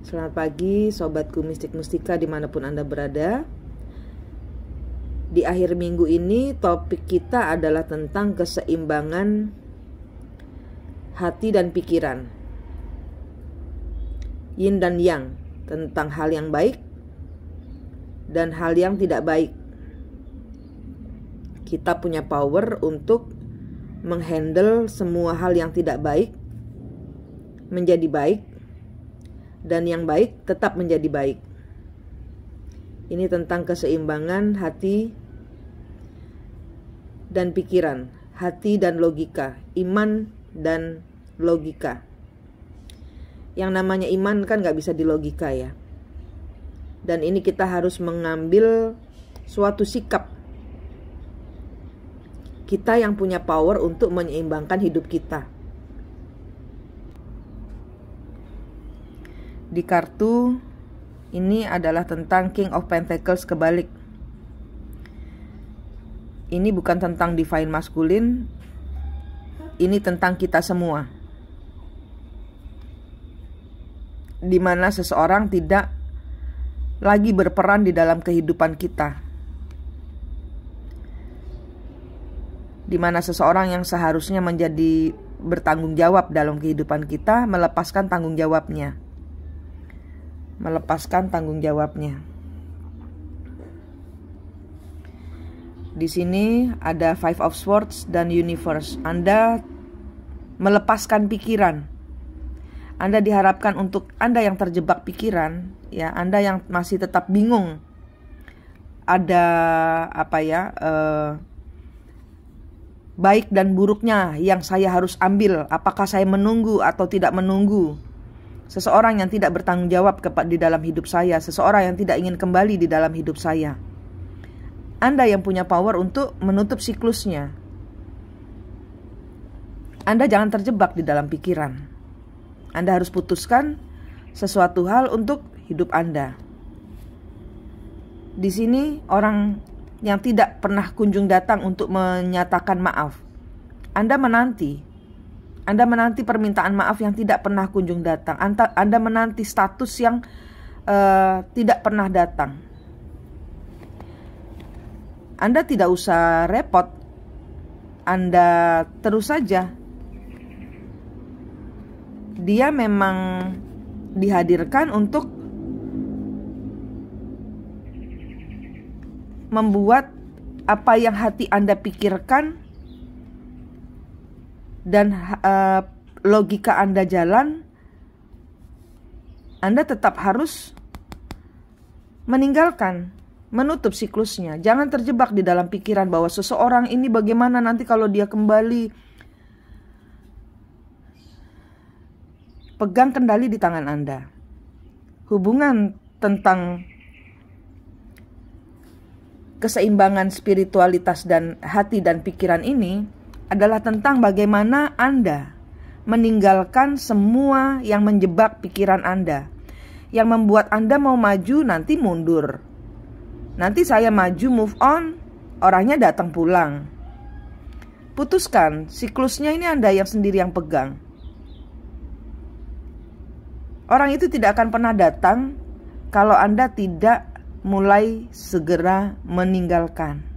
Selamat pagi sobatku mistik mustika dimanapun Anda berada. Di akhir minggu ini topik kita adalah tentang keseimbangan hati dan pikiran, yin dan yang, tentang hal yang baik dan hal yang tidak baik. Kita punya power untuk menghandle semua hal yang tidak baik menjadi baik, dan yang baik tetap menjadi baik. Ini tentang keseimbangan hati dan pikiran, hati dan logika, iman dan logika. Yang namanya iman kan gak bisa dilogika ya. Dan ini kita harus mengambil suatu sikap. Kita yang punya power untuk menyeimbangkan hidup kita. Di kartu ini adalah tentang King of Pentacles kebalik. Ini bukan tentang divine masculine, ini tentang kita semua. Dimana seseorang tidak lagi berperan di dalam kehidupan kita. Dimana seseorang yang seharusnya menjadi bertanggung jawab dalam kehidupan kita melepaskan tanggung jawabnya. Di sini ada Five of Swords dan Universe. Anda melepaskan pikiran. Anda diharapkan untuk Anda yang terjebak pikiran, ya, Anda yang masih tetap bingung. Ada baik dan buruknya yang saya harus ambil. Apakah saya menunggu atau tidak menunggu? Seseorang yang tidak bertanggung jawab di dalam hidup saya, seseorang yang tidak ingin kembali di dalam hidup saya. Anda yang punya power untuk menutup siklusnya. Anda jangan terjebak di dalam pikiran. Anda harus putuskan sesuatu hal untuk hidup Anda. Di sini orang yang tidak pernah kunjung datang untuk menyatakan maaf. Anda menanti permintaan maaf yang tidak pernah kunjung datang. Anda menanti status yang tidak pernah datang. Anda tidak usah repot. Anda terus saja. Dia memang dihadirkan untuk membuat apa yang hati Anda pikirkan dan logika Anda jalan. Anda tetap harus meninggalkan, menutup siklusnya. Jangan terjebak di dalam pikiran bahwa seseorang ini bagaimana nanti kalau dia kembali. Pegang kendali di tangan Anda. Hubungan tentang keseimbangan spiritualitas dan hati dan pikiran ini adalah tentang bagaimana Anda meninggalkan semua yang menjebak pikiran Anda, yang membuat Anda mau maju nanti mundur. Nanti saya maju move on, orangnya datang pulang. Putuskan, siklusnya ini Anda yang sendiri yang pegang. Orang itu tidak akan pernah datang kalau Anda tidak mulai segera meninggalkan.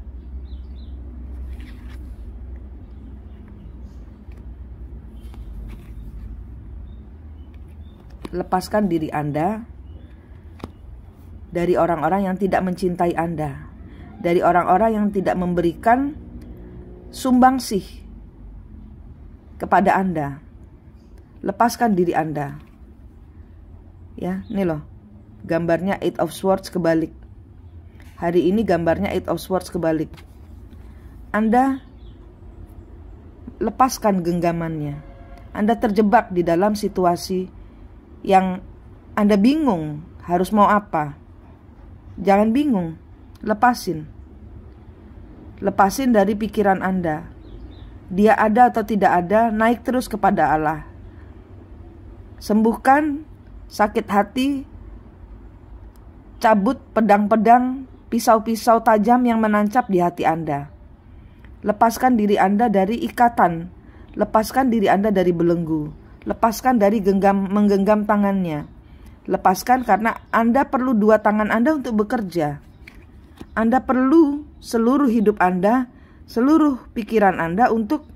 Lepaskan diri Anda dari orang-orang yang tidak mencintai Anda, dari orang-orang yang tidak memberikan sumbangsih kepada Anda. Lepaskan diri Anda. Ya, ini loh, gambarnya Eight of Swords kebalik. Hari ini gambarnya Eight of Swords kebalik. Anda lepaskan genggamannya. Anda terjebak di dalam situasi yang Anda bingung harus mau apa. Jangan bingung, lepasin. Lepasin dari pikiran Anda. Dia ada atau tidak ada, naik terus kepada Allah. Sembuhkan sakit hati, cabut pedang-pedang, pisau-pisau tajam yang menancap di hati Anda. Lepaskan diri Anda dari ikatan, lepaskan diri Anda dari belenggu, lepaskan dari menggenggam tangannya, lepaskan karena Anda perlu dua tangan Anda untuk bekerja. Anda perlu seluruh hidup Anda, seluruh pikiran Anda untuk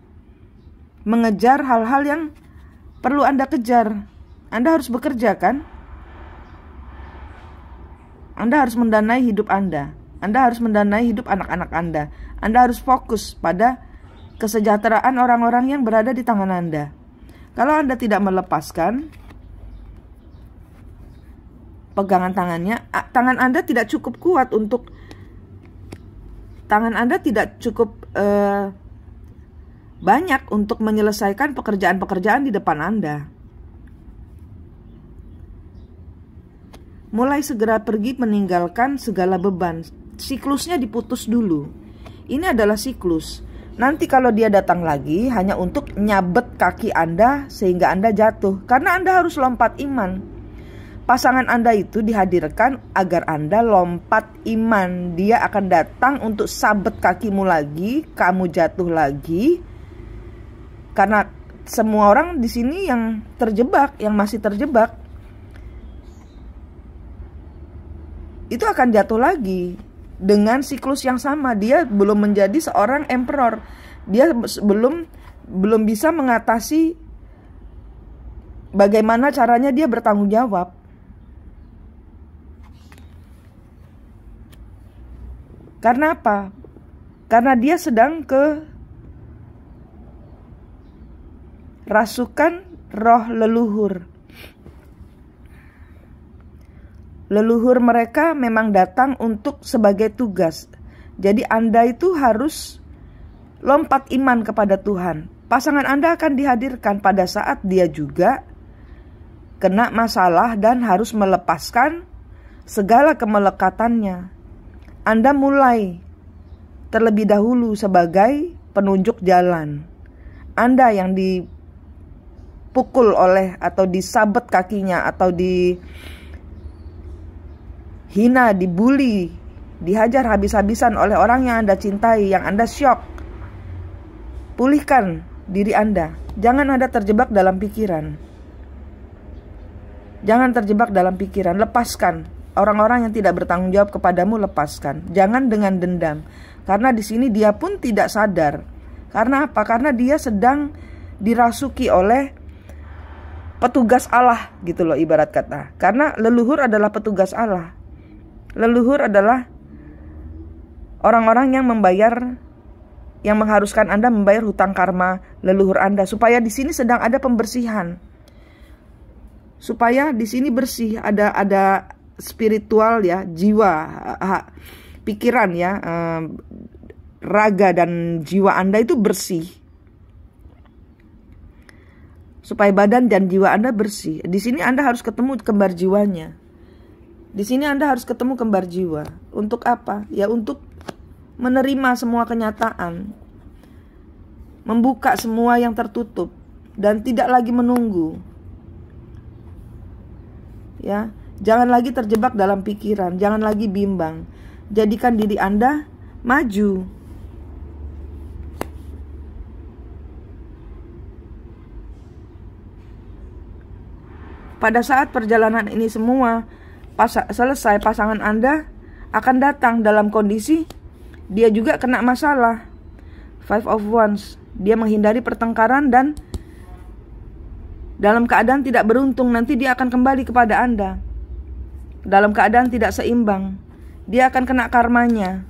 mengejar hal-hal yang perlu Anda kejar. Anda harus bekerja kan? Anda harus mendanai hidup Anda. Anda harus mendanai hidup anak-anak Anda. Anda harus fokus pada kesejahteraan orang-orang yang berada di tangan Anda. Kalau Anda tidak melepaskan pegangan tangannya, tangan Anda tidak cukup kuat untuk, tangan Anda tidak cukup banyak untuk menyelesaikan pekerjaan-pekerjaan di depan Anda. Mulai segera pergi meninggalkan segala beban. Siklusnya diputus dulu. Ini adalah siklus. Nanti kalau dia datang lagi hanya untuk nyabet kaki Anda sehingga Anda jatuh. Karena Anda harus lompat iman. Pasangan Anda itu dihadirkan agar Anda lompat iman. Dia akan datang untuk sabet kakimu lagi, kamu jatuh lagi. Karena semua orang di sini yang terjebak, yang masih terjebak, itu akan jatuh lagi dengan siklus yang sama. Dia belum menjadi seorang emperor. Dia belum bisa mengatasi bagaimana caranya dia bertanggung jawab. Karena apa? Karena dia sedang rasukan roh leluhur. Leluhur mereka memang datang untuk sebagai tugas. Jadi Anda itu harus lompat iman kepada Tuhan. Pasangan Anda akan dihadirkan pada saat dia juga kena masalah dan harus melepaskan segala kemelekatannya. Anda mulai terlebih dahulu sebagai penunjuk jalan. Anda yang dipukul oleh atau disabet kakinya atau dihina, dibully, dihajar habis-habisan oleh orang yang Anda cintai, yang Anda syok. Pulihkan diri Anda. Jangan Anda terjebak dalam pikiran. Jangan terjebak dalam pikiran. Lepaskan. Orang-orang yang tidak bertanggung jawab kepadamu, lepaskan. Jangan dengan dendam. Karena di sini dia pun tidak sadar. Karena apa? Karena dia sedang dirasuki oleh petugas Allah gitu loh, ibarat kata. Karena leluhur adalah petugas Allah. Leluhur adalah orang-orang yang membayar, yang mengharuskan Anda membayar hutang karma leluhur Anda, supaya di sini sedang ada pembersihan. Supaya di sini bersih, ada spiritual ya, jiwa, pikiran ya, raga dan jiwa Anda itu bersih. Supaya badan dan jiwa Anda bersih. Di sini Anda harus ketemu kembar jiwanya. Di sini Anda harus ketemu kembar jiwa. Untuk apa? Ya untuk menerima semua kenyataan. Membuka semua yang tertutup. Dan tidak lagi menunggu. Ya, jangan lagi terjebak dalam pikiran. Jangan lagi bimbang. Jadikan diri Anda maju. Pada saat perjalanan ini semua selesai, pasangan Anda akan datang dalam kondisi dia juga kena masalah. Five of Wands. Dia menghindari pertengkaran dan dalam keadaan tidak beruntung. Nanti dia akan kembali kepada Anda dalam keadaan tidak seimbang. Dia akan kena karmanya.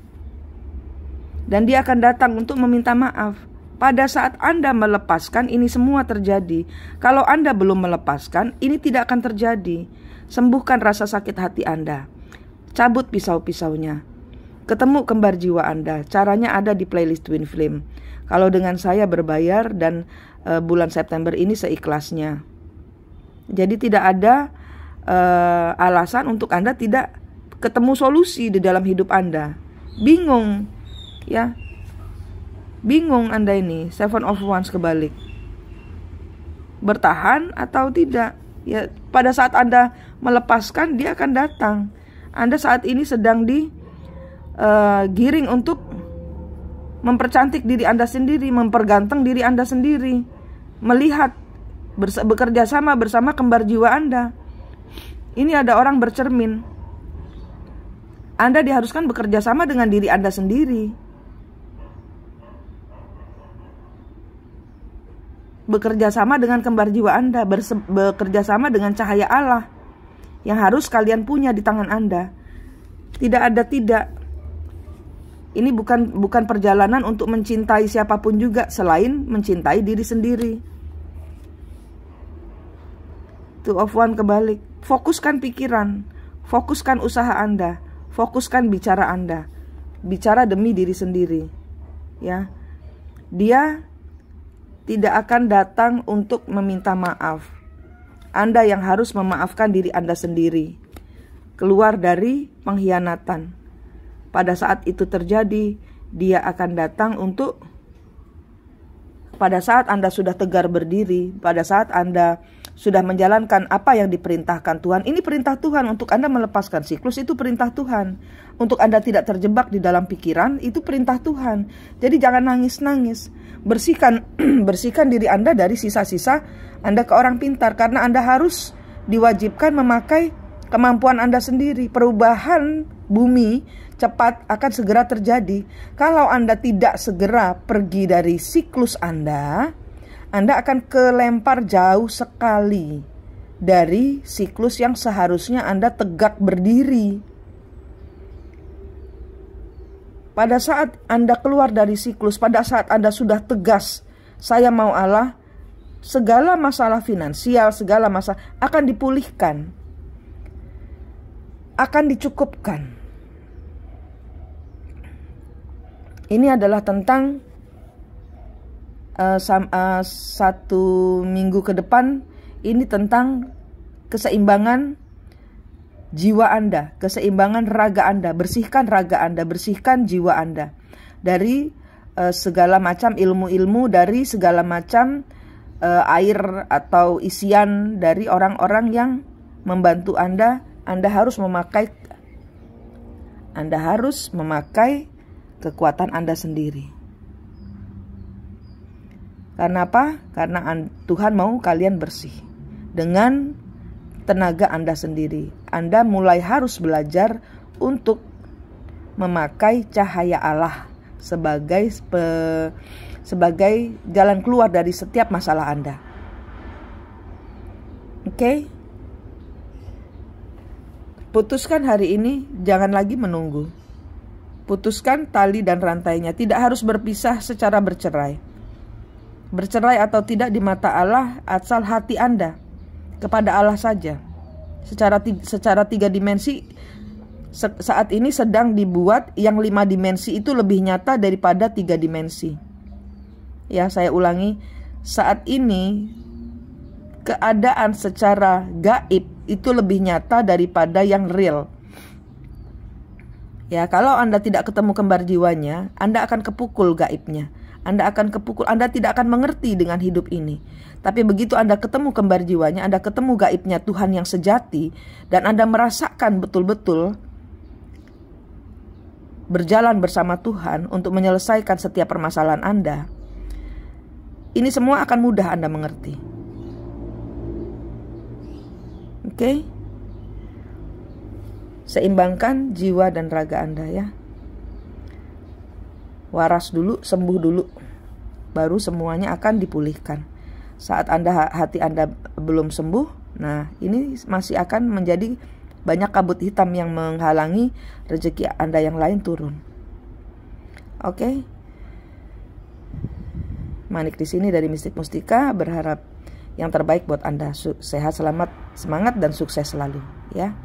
Dan dia akan datang untuk meminta maaf. Pada saat Anda melepaskan, ini semua terjadi. Kalau Anda belum melepaskan, ini tidak akan terjadi. Sembuhkan rasa sakit hati Anda. Cabut pisau-pisaunya. Ketemu kembar jiwa Anda. Caranya ada di playlist Twin Flame. Kalau dengan saya berbayar dan bulan September ini seikhlasnya. Jadi tidak ada alasan untuk Anda tidak ketemu solusi di dalam hidup Anda. Bingung, ya. Bingung Anda ini, Seven of Wands kebalik. Bertahan atau tidak? Ya, pada saat Anda melepaskan, dia akan datang. Anda saat ini sedang giring untuk mempercantik diri Anda sendiri, memperganteng diri Anda sendiri, melihat, bekerja sama bersama kembar jiwa Anda. Ini ada orang bercermin. Anda diharuskan bekerja sama dengan diri Anda sendiri. Bekerja sama dengan kembar jiwa Anda, bekerja sama dengan cahaya Allah yang harus kalian punya di tangan Anda. Tidak ada tidak. Ini bukan perjalanan untuk mencintai siapapun juga selain mencintai diri sendiri. Two of One kebalik. Fokuskan pikiran, fokuskan usaha Anda, fokuskan bicara Anda. Bicara demi diri sendiri. Ya. Dia tidak akan datang untuk meminta maaf. Anda yang harus memaafkan diri Anda sendiri. Keluar dari pengkhianatan. Pada saat itu terjadi, dia akan datang untuk, pada saat Anda sudah tegar berdiri, pada saat Anda sudah menjalankan apa yang diperintahkan Tuhan. Ini perintah Tuhan untuk Anda melepaskan siklus, itu perintah Tuhan. Untuk Anda tidak terjebak di dalam pikiran, itu perintah Tuhan. Jadi jangan nangis-nangis. Bersihkan diri Anda dari sisa-sisa Anda ke orang pintar. Karena Anda harus diwajibkan memakai kemampuan Anda sendiri. Perubahan bumi cepat akan segera terjadi. Kalau Anda tidak segera pergi dari siklus Anda akan kelempar jauh sekali dari siklus yang seharusnya Anda tegak berdiri. Pada saat Anda keluar dari siklus, pada saat Anda sudah tegas, saya mau Allah, segala masalah finansial, segala masalah akan dipulihkan, akan dicukupkan. Ini adalah tentang 1 minggu ke depan. Ini tentang keseimbangan jiwa Anda, keseimbangan raga Anda. Bersihkan raga Anda, bersihkan jiwa Anda dari segala macam ilmu-ilmu, dari segala macam air atau isian dari orang-orang yang membantu Anda. Anda harus memakai kekuatan Anda sendiri. Karena apa? Karena Tuhan mau kalian bersih dengan tenaga Anda sendiri. Anda mulai harus belajar untuk memakai cahaya Allah sebagai jalan keluar dari setiap masalah Anda. Oke? Putuskan hari ini, jangan lagi menunggu. Putuskan tali dan rantainya. Tidak harus berpisah secara bercerai. Bercerai atau tidak di mata Allah, asal hati Anda kepada Allah saja. Secara 3 dimensi saat ini sedang dibuat, yang 5 dimensi itu lebih nyata daripada 3 dimensi. Ya, saya ulangi. Saat ini keadaan secara gaib itu lebih nyata daripada yang real. Ya, kalau Anda tidak ketemu kembar jiwanya, Anda akan kepukul gaibnya. Anda akan kepukul, Anda tidak akan mengerti dengan hidup ini. Tapi begitu Anda ketemu kembar jiwanya, Anda ketemu gaibnya Tuhan yang sejati, dan Anda merasakan betul-betul berjalan bersama Tuhan untuk menyelesaikan setiap permasalahan Anda, ini semua akan mudah Anda mengerti. Oke? Seimbangkan jiwa dan raga Anda ya. Waras dulu, sembuh dulu. Baru semuanya akan dipulihkan. Saat hati Anda belum sembuh, nah ini masih akan menjadi banyak kabut hitam yang menghalangi rezeki Anda yang lain turun. Oke? Manik di sini dari Mistik Mustika, berharap yang terbaik buat Anda. Sehat, selamat, semangat, dan sukses selalu ya.